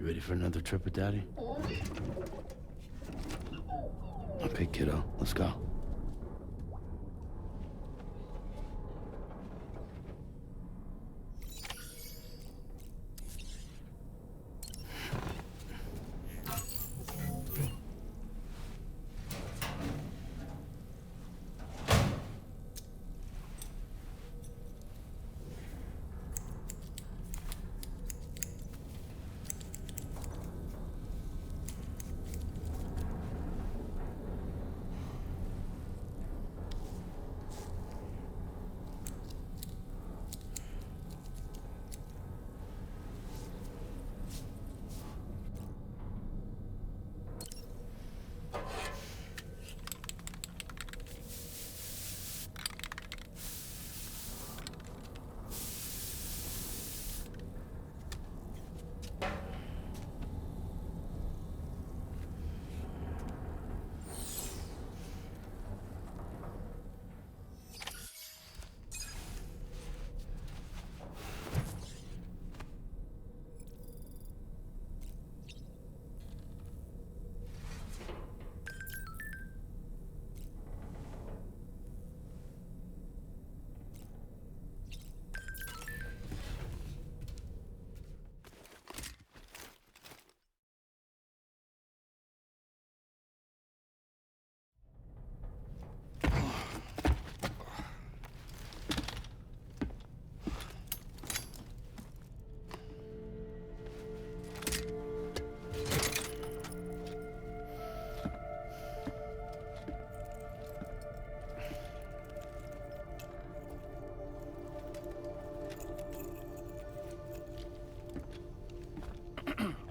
You ready for another trip with Daddy? Okay, kiddo, let's go.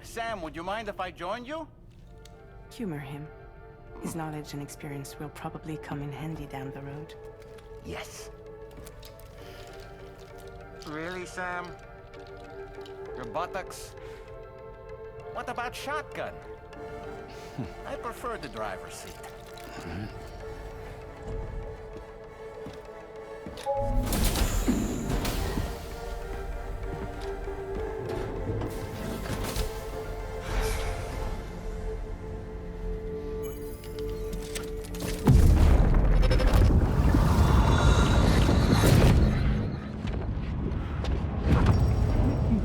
Sam, would you mind if I joined you? Humor him. His knowledge and experience will probably come in handy down the road. Yes. Really, Sam? Your buttocks? What about shotgun? I prefer the driver's seat.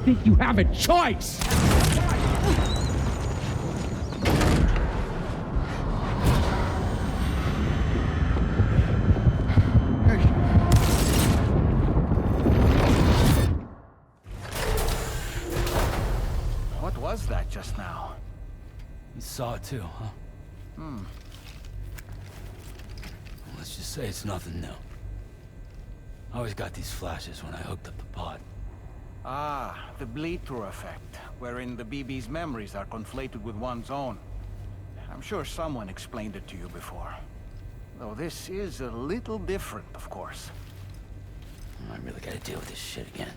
Think you have a choice? What was that just now? You saw it too, huh? Let's just say it's nothing new. I always got these flashes when I hooked up the pod. Ah, the bleed-through effect, wherein the BB's memories are conflated with one's own. I'm sure someone explained it to you before. Though this is a little different, of course. I really gotta deal with this shit again.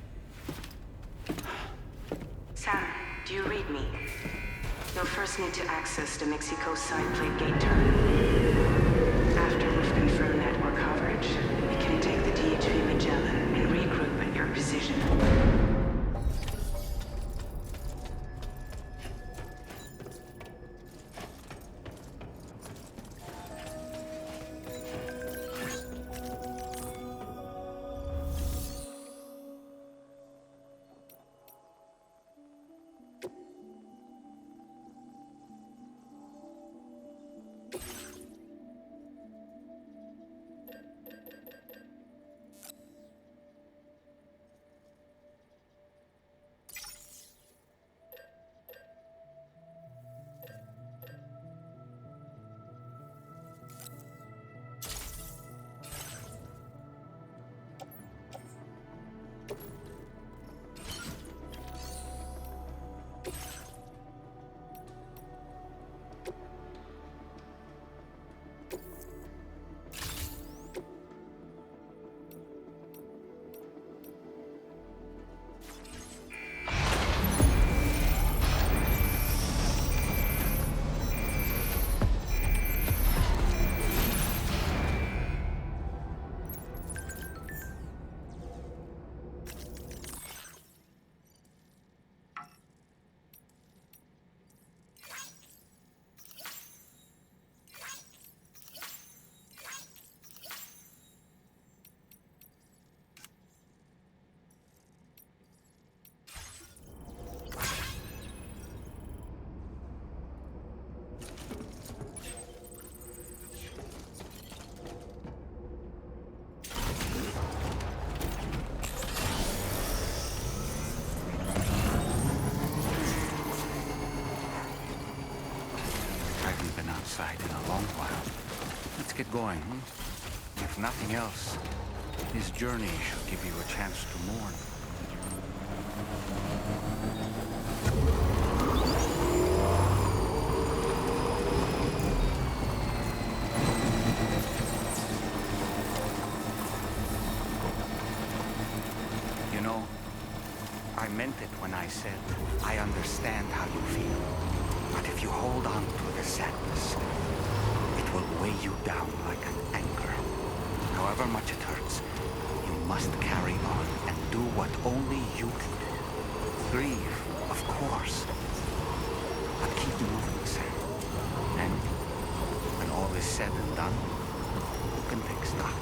Sam, do you read me? You'll first need to access the Mexico side plate gate terminal. After we've confirmed network coverage, we can take the DHV Magellan and regroup at your position. outside in a long while. Let's get going, hmm? If nothing else, this journey should give you a chance to mourn. You know, I meant it when I said I understand how you feel. But if you hold on to the sadness, it will weigh you down like an anchor. However much it hurts, you must carry on and do what only you can do. Grieve, of course, but keep moving, Sam. And when all is said and done, you can take stock.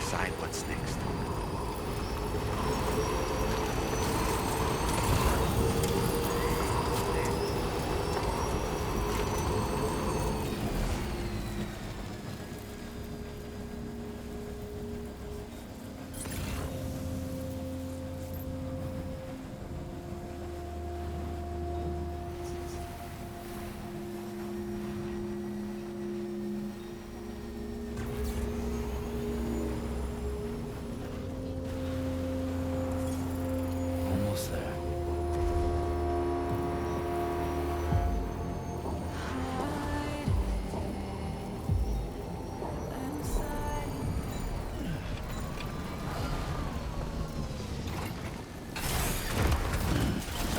Decide what's next. Almost there.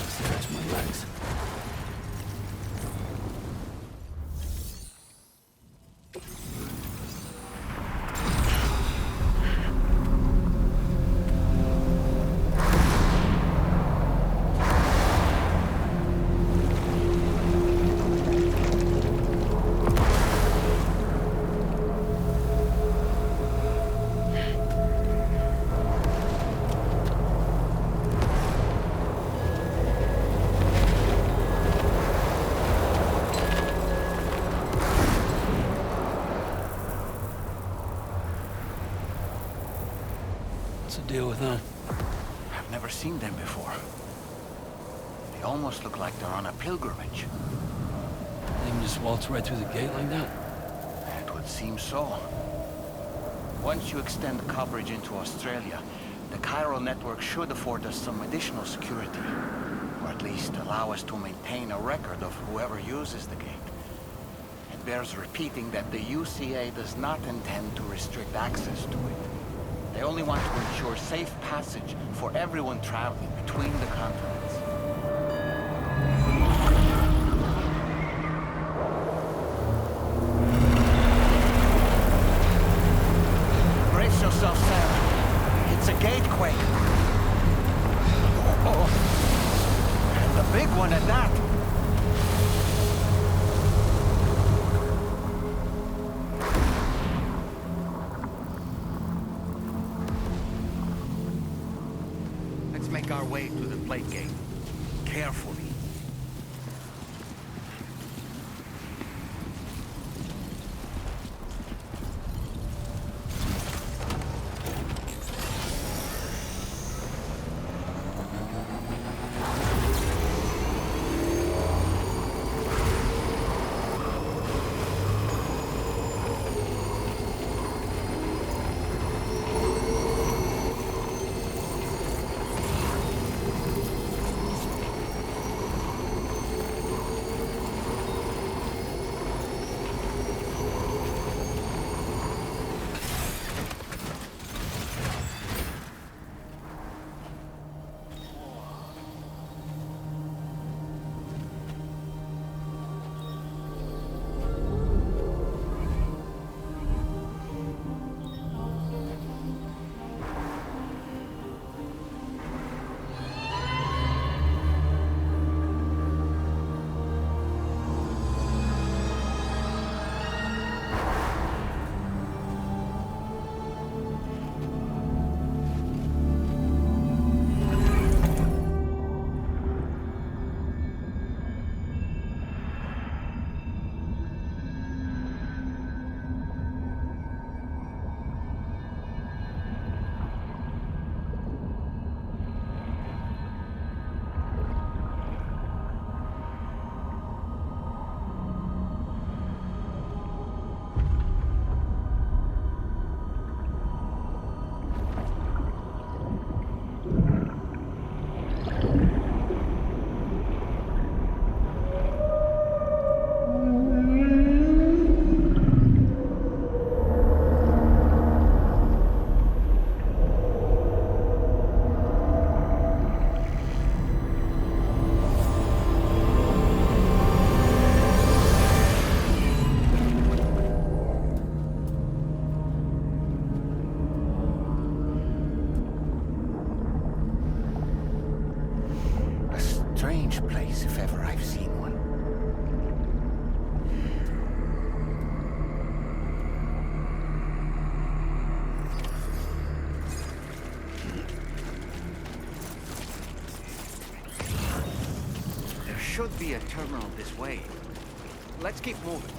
Stretch my legs. What's the deal with them? I've never seen them before. They almost look like they're on a pilgrimage. They can just waltz right through the gate like that? It would seem so. Once you extend coverage into Australia, the chiral network should afford us some additional security. Or at least allow us to maintain a record of whoever uses the gate. It bears repeating that the UCA does not intend to restrict access to it. They only want to ensure safe passage for everyone traveling between the continents. Brace yourself, Sam. It's a gatequake. Oh, and a big one at that. Let's make our way to the plate gate. Carefully. strange place if ever I've seen one. There should be a terminal this way. Let's keep moving.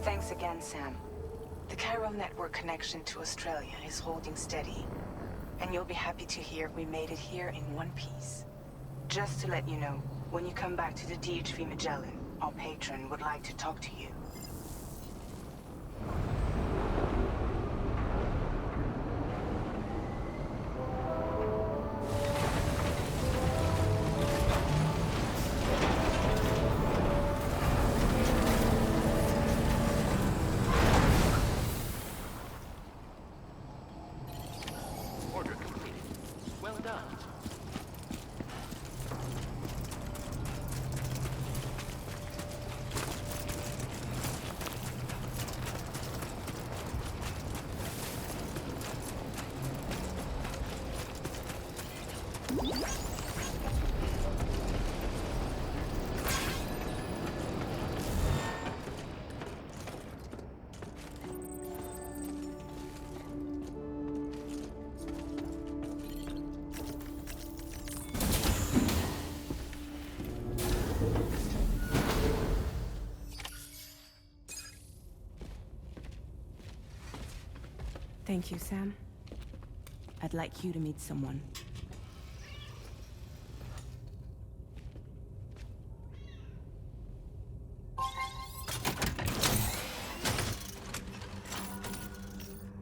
Thanks again, Sam. The chiral network connection to Australia is holding steady. And you'll be happy to hear we made it here in one piece. Just to let you know, when you come back to the DHV Magellan, our patron would like to talk to you. Thank you, Sam. I'd like you to meet someone.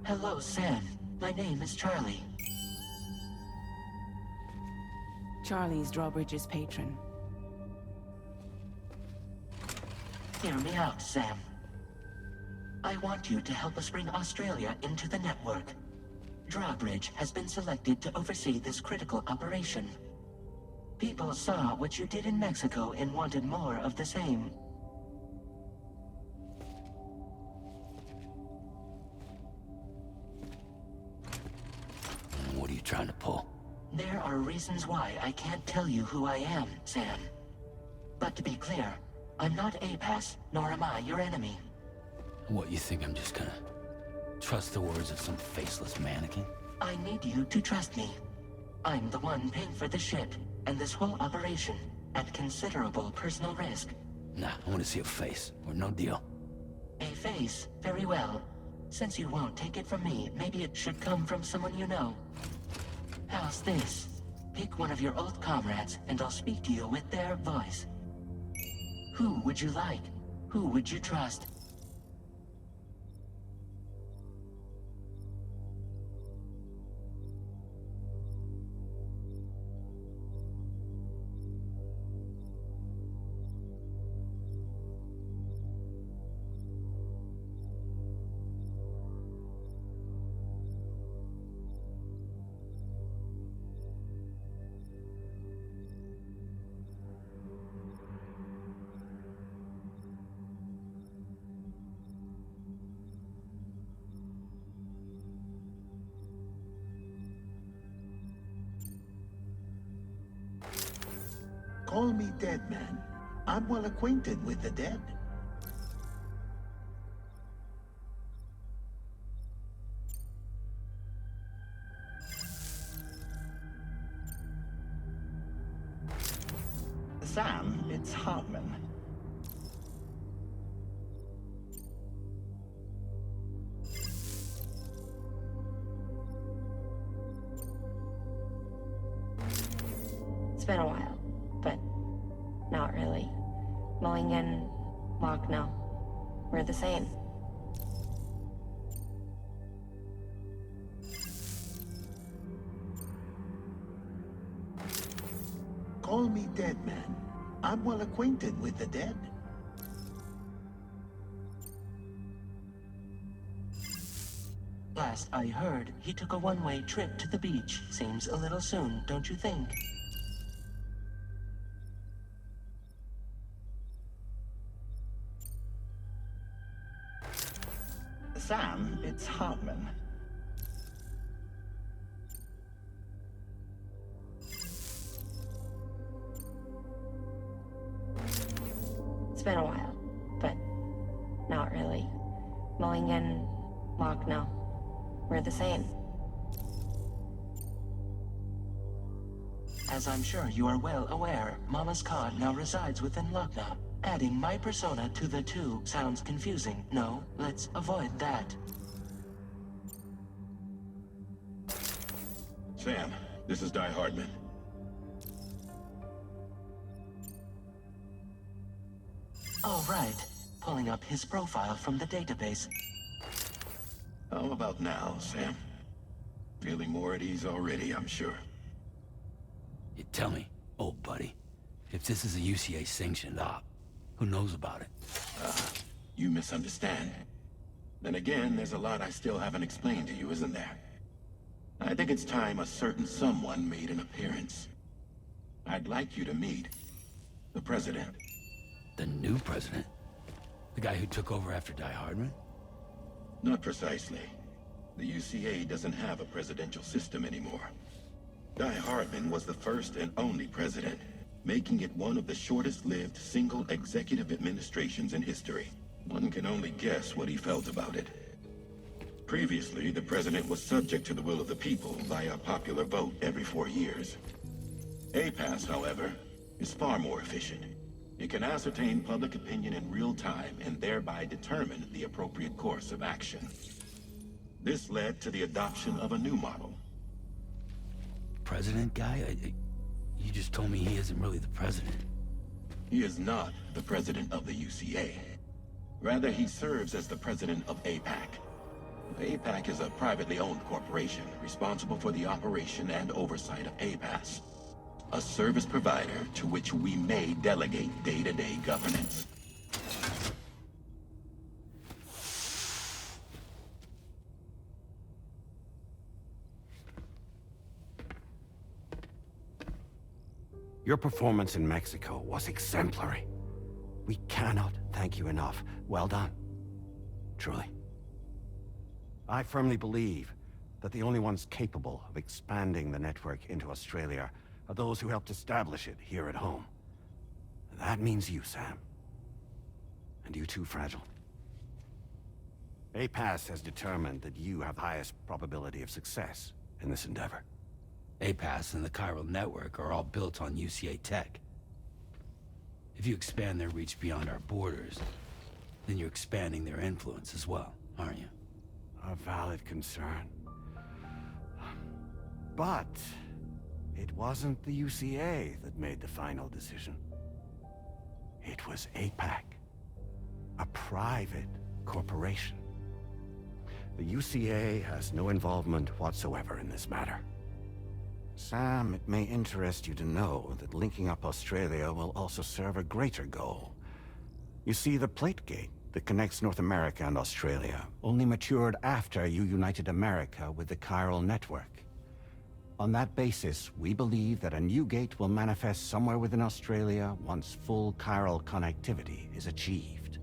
Hello, Sam. My name is Charlie. Charlie's Drawbridge's patron. Hear me out, Sam. I want you to help us bring Australia into the network. Drawbridge has been selected to oversee this critical operation. People saw what you did in Mexico and wanted more of the same. What are you trying to pull? There are reasons why I can't tell you who I am, Sam. But to be clear, I'm not APAS, nor am I your enemy. What, you think I'm just gonna trust the words of some faceless mannequin? I need you to trust me. I'm the one paying for the ship, and this whole operation, at considerable personal risk. Nah, I want to see a face, or no deal. A face? Very well. Since you won't take it from me, maybe it should come from someone you know. How's this? Pick one of your old comrades, and I'll speak to you with their voice. Who would you like? Who would you trust? Call me dead man. I'm well acquainted with the dead. Sam, it's Hartman. It's been a while, but not really. Mulligan, Lochner, we're the same. Call me dead man. I'm well acquainted with the dead. Last I heard, he took a one-way trip to the beach. Seems a little soon, don't you think? Sam, it's Hartman. It's been a while, but not really. Mulligan, Lochner, we're the same. As I'm sure you are well aware, Mama's card now resides within Lochner. Adding my persona to the two sounds confusing. No, let's avoid that. Sam, this is Die Hardman. All right. Pulling up his profile from the database. How about now, Sam? Feeling more at ease already, I'm sure. You tell me, old buddy, if this is a UCA sanctioned op, who knows about it? You misunderstand. Then again, there's a lot I still haven't explained to you, isn't there? I think it's time a certain someone made an appearance. I'd like you to meet the President. The new president? The guy who took over after Die Hardman? Not precisely. The UCA doesn't have a presidential system anymore. Die Hardman was the first and only president, making it one of the shortest-lived single executive administrations in history. One can only guess what he felt about it. Previously, the president was subject to the will of the people via a popular vote every 4 years. APAS, however, is far more efficient. It can ascertain public opinion in real time and thereby determine the appropriate course of action. This led to the adoption of a new model. President guy? You just told me he isn't really the president. He is not the president of the UCA. Rather, he serves as the president of APAC. APAC is a privately owned corporation responsible for the operation and oversight of APAS, a service provider to which we may delegate day-to-day governance. Your performance in Mexico was exemplary. We cannot thank you enough. Well done. Truly. I firmly believe that the only ones capable of expanding the network into Australia are those who helped establish it here at home. That means you, Sam. And you too, Fragile. APAS has determined that you have the highest probability of success in this endeavor. APAS and the chiral network are all built on UCA tech. If you expand their reach beyond our borders, then you're expanding their influence as well, aren't you? A valid concern. But it wasn't the UCA that made the final decision. It was APAC, a private corporation. The UCA has no involvement whatsoever in this matter. Sam, it may interest you to know that linking up Australia will also serve a greater goal. You see, the plate gate that connects North America and Australia only matured after you united America with the chiral network. On that basis, we believe that a new gate will manifest somewhere within Australia once full chiral connectivity is achieved.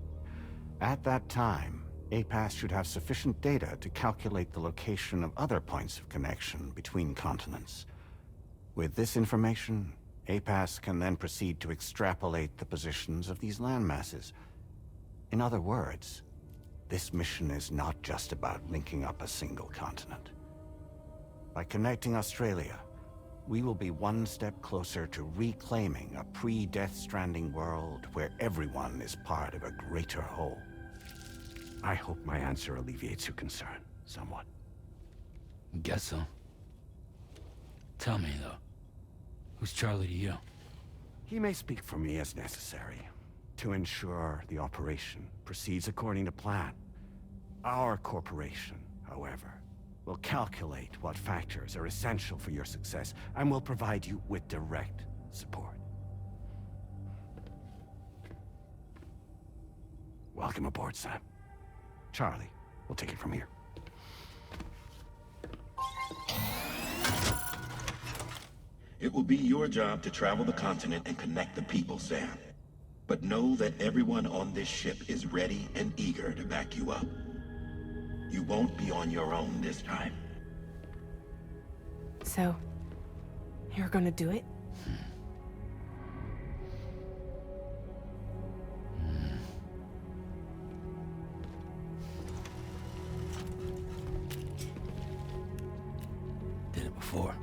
At that time, APAS should have sufficient data to calculate the location of other points of connection between continents. With this information, APAS can then proceed to extrapolate the positions of these landmasses. In other words, this mission is not just about linking up a single continent. By connecting Australia, we will be one step closer to reclaiming a pre-Death Stranding world where everyone is part of a greater whole. I hope my answer alleviates your concern somewhat. Guess so. Tell me, though. Who's Charlie to you? He may speak for me as necessary, to ensure the operation proceeds according to plan. Our corporation, however, will calculate what factors are essential for your success, and will provide you with direct support. Welcome aboard, Sam. Charlie, we'll take it from here. It will be your job to travel the continent and connect the people, Sam. But know that everyone on this ship is ready and eager to back you up. You won't be on your own this time. So, you're gonna do it? Did it before.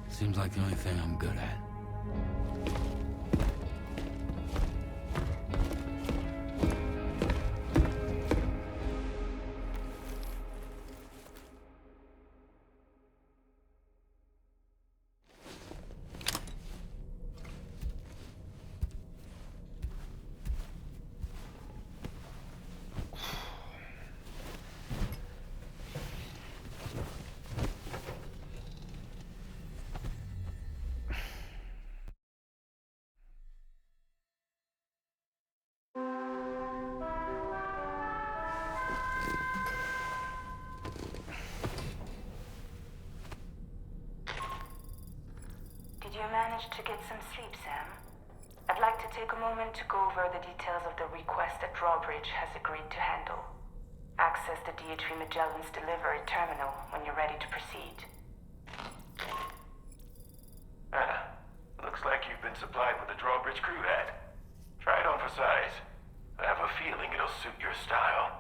Seems like the only thing I'm good at. Did you manage to get some sleep, Sam? I'd like to take a moment to go over the details of the request that Drawbridge has agreed to handle. Access the DHV Magellan's delivery terminal when you're ready to proceed. Looks like you've been supplied with a Drawbridge crew hat. Try it on for size. I have a feeling it'll suit your style.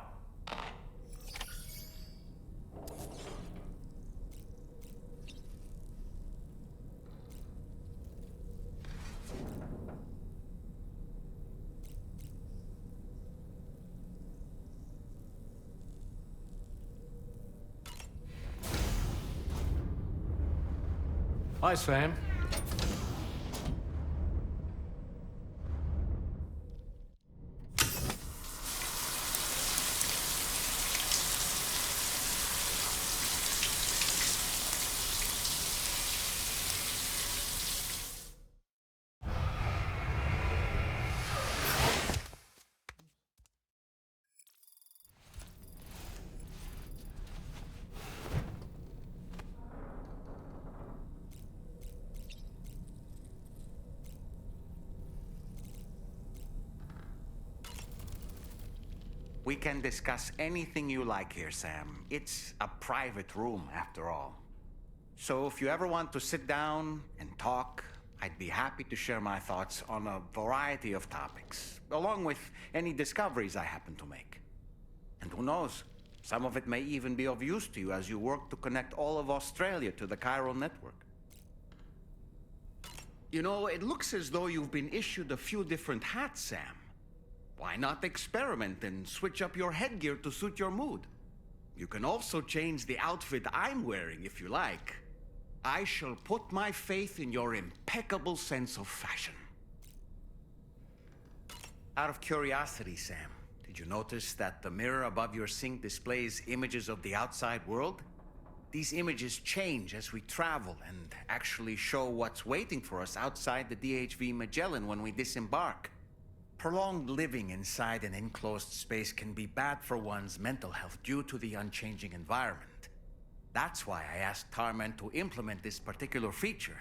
Hi, Sam. We can discuss anything you like here, Sam. It's a private room, after all. So if you ever want to sit down and talk, I'd be happy to share my thoughts on a variety of topics, along with any discoveries I happen to make. And who knows, some of it may even be of use to you as you work to connect all of Australia to the chiral network. You know, it looks as though you've been issued a few different hats, Sam. Why not experiment and switch up your headgear to suit your mood? You can also change the outfit I'm wearing if you like. I shall put my faith in your impeccable sense of fashion. Out of curiosity, Sam, did you notice that the mirror above your sink displays images of the outside world? These images change as we travel and actually show what's waiting for us outside the DHV Magellan when we disembark. Prolonged living inside an enclosed space can be bad for one's mental health due to the unchanging environment. That's why I asked Tarman to implement this particular feature.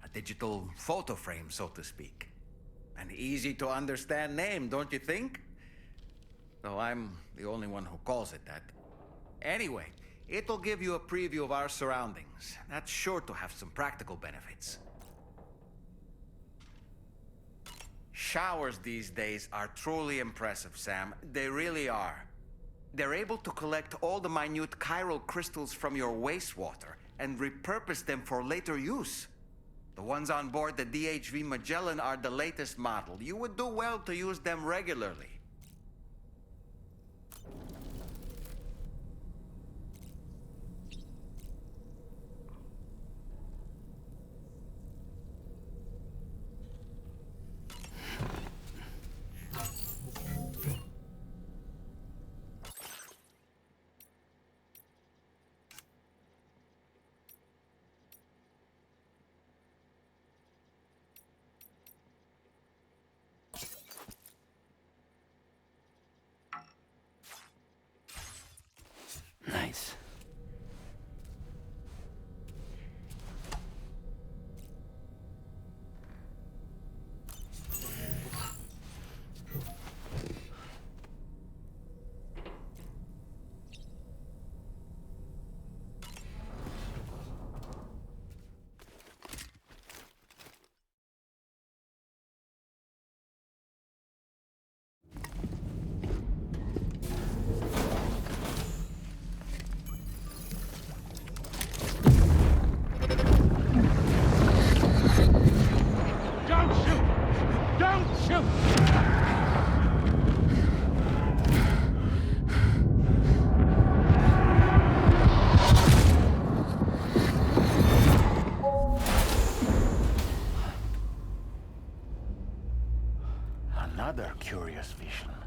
A digital photo frame, so to speak. An easy to understand name, don't you think? Though I'm the only one who calls it that. Anyway, It'll give you a preview of our surroundings. That's sure to have some practical benefits. Showers these days are truly impressive, Sam. They really are. They're able to collect all the minute chiral crystals from your wastewater and repurpose them for later use. The ones on board the DHV Magellan are the latest model. You would do well to use them regularly. Nice. Don't shoot! Don't shoot! Another curious vision.